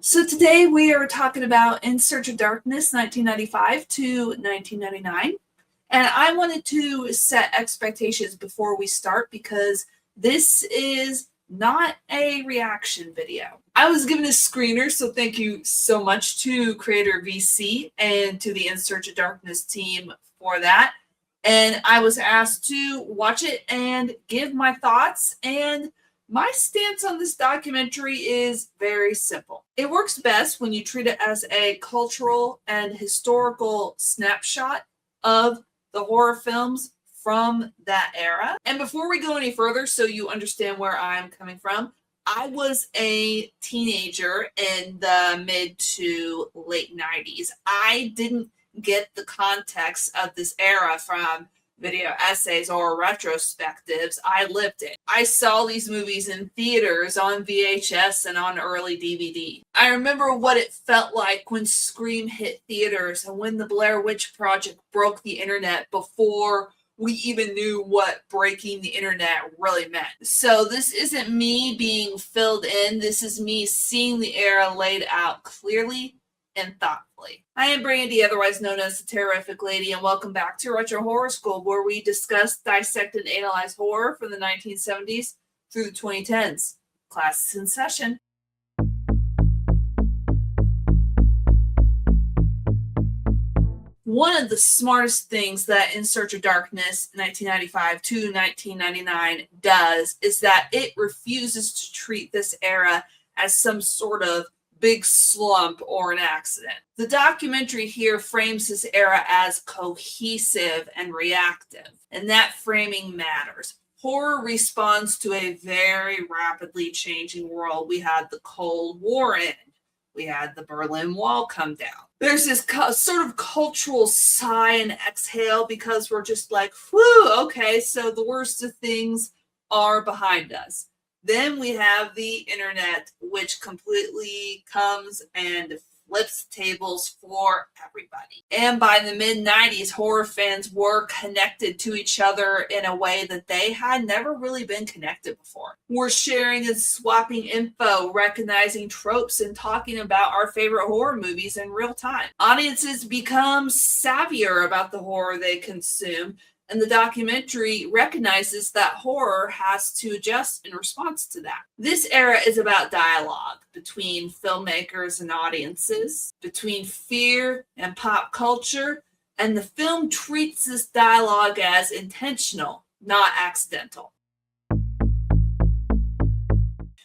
So today we are talking about In Search of Darkness, 1995 to 1999. And I wanted to set expectations before we start because this is not a reaction video. I was given a screener, so thank you so much to Creator VC and to the In Search of Darkness team for that. And I was asked to watch it and give my thoughts, and my stance on this documentary is very simple. It works best when you treat it as a cultural and historical snapshot of the horror films from that era. And before we go any further, so you understand where I'm coming from, I was a teenager in the mid to late 90s. I didn't get the context of this era from video essays or retrospectives. I lived it. I saw these movies in theaters on VHS and on early DVD. I remember what it felt like when Scream hit theaters and when the Blair Witch Project broke the internet before we even knew what breaking the internet really meant. So this isn't me being filled in. This is me seeing the era laid out clearly and thoughtfully. I am Brandy, otherwise known as the Terrific Lady, and welcome back to Retro Horror School, where we discuss, dissect, and analyze horror from the 1970s through the 2010s. Class is in session. One of the smartest things that In Search of Darkness 1995 to 1999 does is that it refuses to treat this era as some sort of big slump or an accident. The documentary here frames this era as cohesive and reactive, and that framing matters. Horror responds to a very rapidly changing world. We had the Cold War end. We had the Berlin Wall come down. There's this sort of cultural sigh and exhale because we're just like, whew, okay, so the worst of things are behind us. Then we have the internet, which completely comes and flips tables for everybody. And by the mid-90s, horror fans were connected to each other in a way that they had never really been connected before. We're sharing and swapping info, recognizing tropes, and talking about our favorite horror movies in real time. Audiences become savvier about the horror they consume, and the documentary recognizes that horror has to adjust in response to that. This era is about dialogue between filmmakers and audiences, between fear and pop culture, and the film treats this dialogue as intentional, not accidental.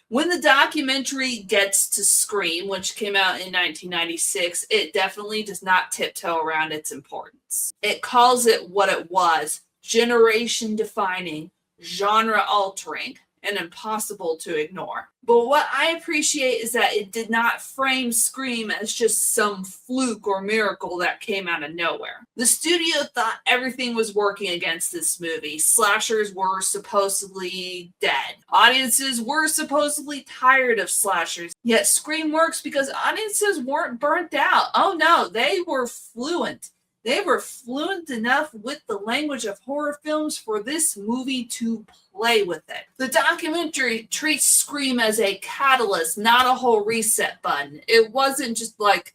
When the documentary gets to Scream, which came out in 1996, it definitely does not tiptoe around its importance. It calls it what it was: generation-defining, genre-altering, and impossible to ignore. But what I appreciate is that it did not frame Scream as just some fluke or miracle that came out of nowhere. The studio thought everything was working against this movie. Slashers were supposedly dead. Audiences were supposedly tired of slashers. Yet Scream works because audiences weren't burnt out. Oh no, they were fluent. They were fluent enough with the language of horror films for this movie to play with it. The documentary treats Scream as a catalyst, not a whole reset button. It wasn't just like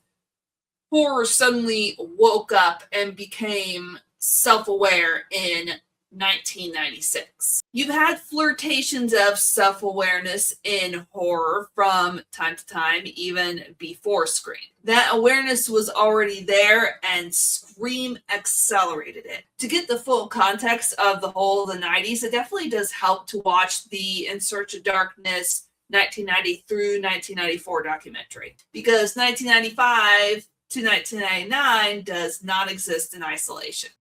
horror suddenly woke up and became self-aware in 1996. You've had flirtations of self-awareness in horror from time to time, even before Scream. That awareness was already there, and Scream accelerated it. To get the full context of the whole of the 90s, it definitely does help to watch the In Search of Darkness 1990 through 1994 documentary, because 1995 to 1999 does not exist in isolation.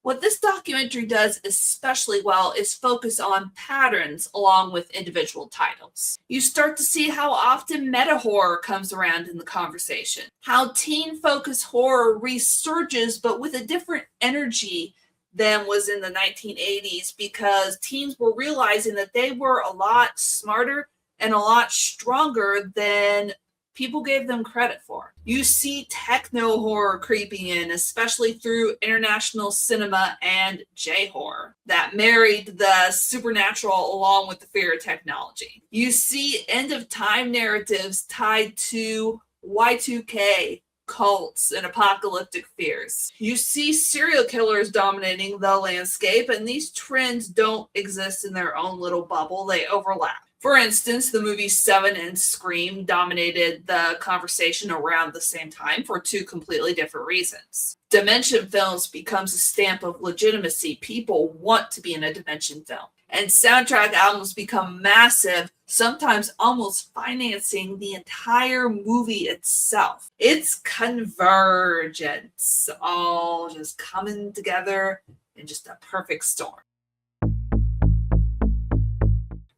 What this documentary does especially well is focus on patterns along with individual titles. You start to see how often meta horror comes around in the conversation, how teen-focused horror resurges but with a different energy than was in the 1980s, because teens were realizing that they were a lot smarter and a lot stronger than people gave them credit for. You see techno horror creeping in, especially through international cinema and J-horror that married the supernatural along with the fear of technology. You see end-of-time narratives tied to Y2K, cults, and apocalyptic fears. You see serial killers dominating the landscape, and these trends don't exist in their own little bubble, they overlap. For instance, the movies Seven and Scream dominated the conversation around the same time for two completely different reasons. Dimension films becomes a stamp of legitimacy. People want to be in a dimension film. And soundtrack albums become massive, sometimes almost financing the entire movie itself. It's convergence, all just coming together in just a perfect storm.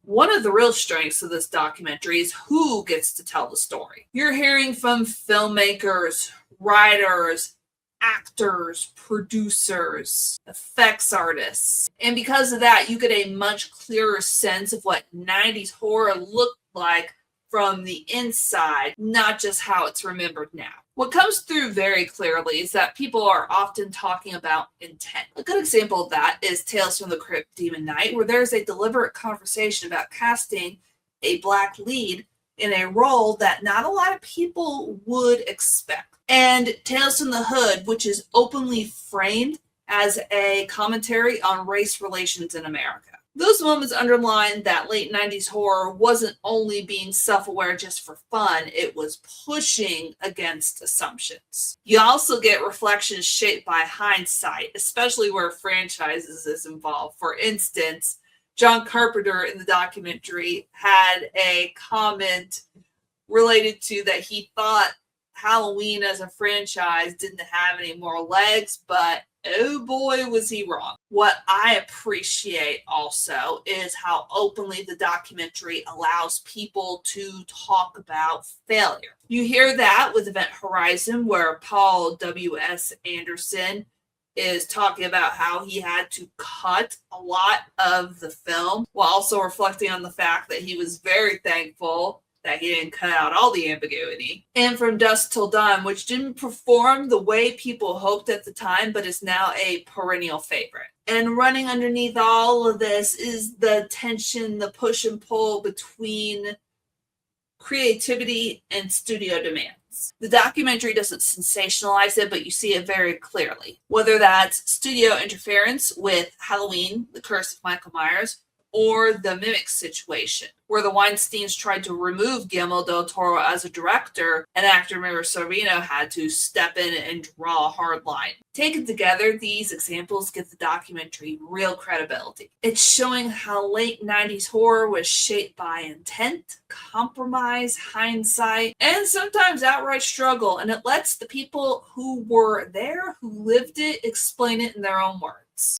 One of the real strengths of this documentary is who gets to tell the story. You're hearing from filmmakers, writers, actors, producers, effects artists. And because of that, you get a much clearer sense of what 90s horror looked like from the inside, not just how it's remembered now. What comes through very clearly is that people are often talking about intent. A good example of that is Tales from the Crypt Demon Knight, where there's a deliberate conversation about casting a black lead in a role that not a lot of people would expect. And Tales from the Hood, which is openly framed as a commentary on race relations in America. Those moments underline that late 90s horror wasn't only being self-aware just for fun, it was pushing against assumptions. You also get reflections shaped by hindsight, especially where franchises is involved. For instance, John Carpenter in the documentary had a comment related to that he thought Halloween as a franchise didn't have any more legs, but oh boy, was he wrong. What I appreciate also is how openly the documentary allows people to talk about failure. You hear that with Event Horizon, where Paul W.S. Anderson is talking about how he had to cut a lot of the film, while also reflecting on the fact that he was very thankful that he didn't cut out all the ambiguity. And From Dusk Till Dawn, which didn't perform the way people hoped at the time, but is now a perennial favorite. And running underneath all of this is the tension, the push and pull between creativity and studio demands. The documentary doesn't sensationalize it, but you see it very clearly. Whether that's studio interference with Halloween, The Curse of Michael Myers, or the Mimic situation, where the Weinsteins tried to remove Guillermo del Toro as a director, and actor Mira Sorvino had to step in and draw a hard line. Taken together, these examples give the documentary real credibility. It's showing how late 90s horror was shaped by intent, compromise, hindsight, and sometimes outright struggle, and it lets the people who were there, who lived it, explain it in their own words.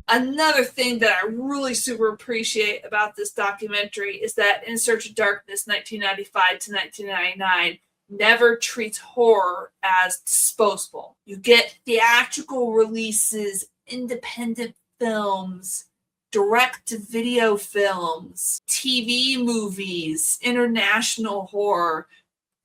Another thing that I really super appreciate about this documentary is that In Search of Darkness 1995 to 1999 never treats horror as disposable. You get theatrical releases, independent films, direct-to-video films, TV movies, international horror,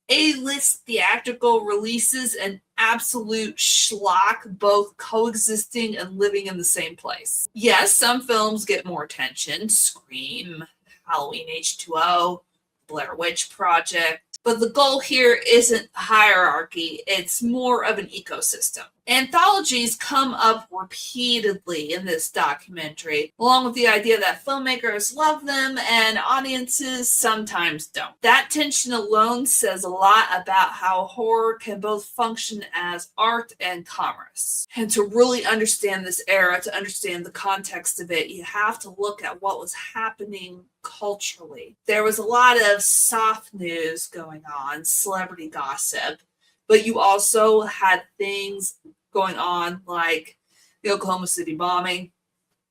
A-list theatrical releases, and absolute schlock, both coexisting and living in the same place. Yes, some films get more attention. Scream, Halloween H2O, Blair Witch Project. But the goal here isn't hierarchy, it's more of an ecosystem. Anthologies come up repeatedly in this documentary, along with the idea that filmmakers love them and audiences sometimes don't. That tension alone says a lot about how horror can both function as art and commerce. And to really understand this era, to understand the context of it, you have to look at what was happening culturally. There was a lot of soft news going on, celebrity gossip, but you also had things going on like the Oklahoma City bombing,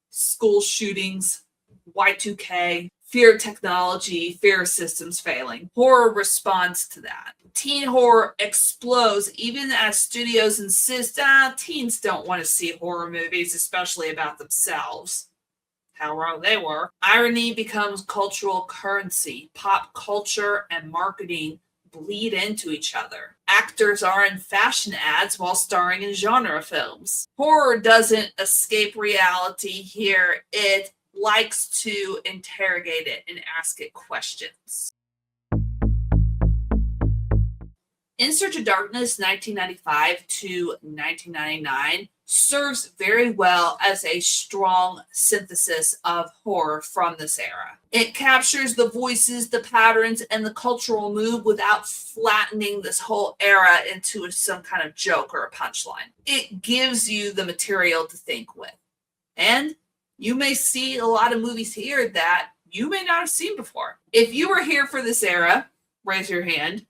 school shootings, Y2K, fear of technology, fear of systems failing. Horror responds to that. Teen horror explodes even as studios insist, teens don't want to see horror movies, especially about themselves. how wrong they were. Irony becomes cultural currency. Pop culture and marketing bleed into each other. Actors are in fashion ads while starring in genre films. Horror doesn't escape reality here. It likes to interrogate it and ask it questions. In Search of Darkness, 1995 to 1999, serves very well as a strong synthesis of horror from this era. It captures the voices, the patterns, and the cultural mood without flattening this whole era into some kind of joke or a punchline. It gives you the material to think with. And you may see a lot of movies here that you may not have seen before. If you were here for this era, raise your hand.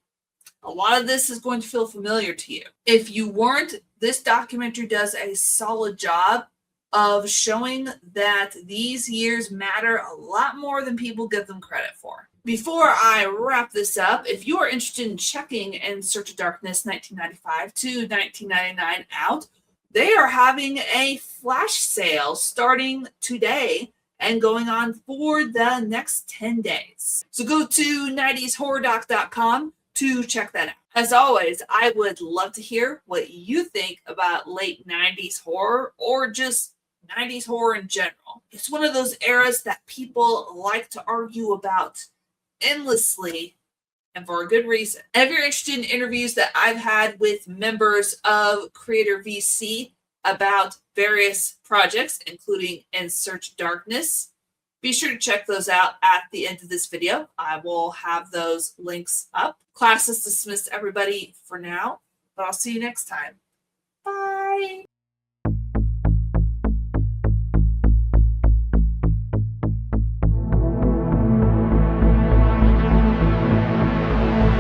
A lot of this is going to feel familiar to you. If you weren't, this documentary does a solid job of showing that these years matter a lot more than people give them credit for. Before I wrap this up, if you are interested in checking In Search of Darkness 1995 to 1999 out, they are having a flash sale starting today and going on for the next 10 days. So go to 90shorrordoc.com to check that out. As always, I would love to hear what you think about late 90s horror or just 90s horror in general. It's one of those eras that people like to argue about endlessly and for a good reason. And if you're interested in interviews that I've had with members of Creator VC about various projects, including In Search of Darkness, be sure to check those out at the end of this video. I will have those links up. Class is dismissed, everybody, for now, but I'll see you next time. Bye.